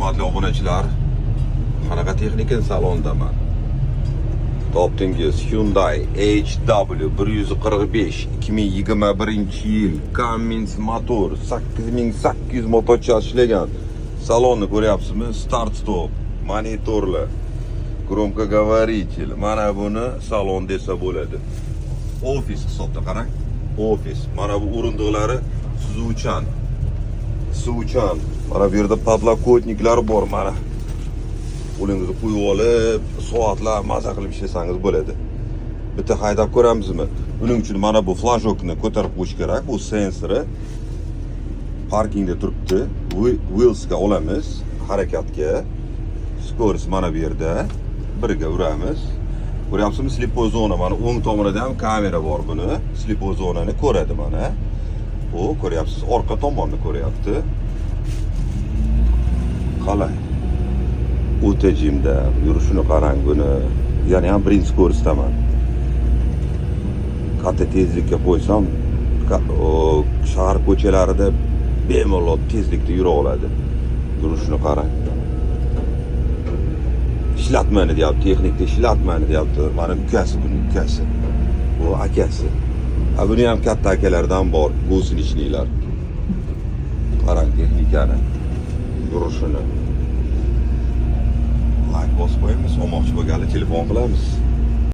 Hurmatli obunachilar, qanaqa texnika salondaman. Topdingiz Hyundai HW145 2021-yil Cummins motor 8800 motorcha ishlagan. Salonni ko'ryapsizmi? Start stop, monitorlar, громкоговоритель. Mana buni salon desa bo'ladi. Ofis hisobda qarang. Ofis. Mana bu o'rindiqlari suzuvchan. Mana bu yerda podlokotniklar bor mana. Qo'lingizni qo'yib olib, soatlar maza qilib ishlasangiz bo'ladi. Bitta haydab ko'ramizmi? Buning uchun mana bu flashokni ko'tarib qo'yish kerak. Bu sensori parkingda turibdi. Wheelsga olamiz harakatga. Skorost mana bu yerda birga uramiz. Ko'ryapsizmi? Slipoy zona. Mana o'ng tomonida ham kamera bor buni. Slipoy zonani ko'radi mana. Bu ko'ryapsiz, orqa tomonni ko'ryapti. Qalay? O'ta jimda yurishini qarang buni. Ya'ni ham birinchi skorostaman. Katta tezlikka qo'ysam, shahar ko'chalarida bemalol tezlikda yura oladi. Yurishini qarang. Ishlatmani deyapti, texnikda ishlatmani deyapti. Mana ukasi buni, ukasi. Bu akasi. Buni ham katta akalardan bor, go'sinichliklar. Qarang texnikani, yurishini. Like bosib qo'yamiz, olmoqchi bo'lganlar telefon qilamiz.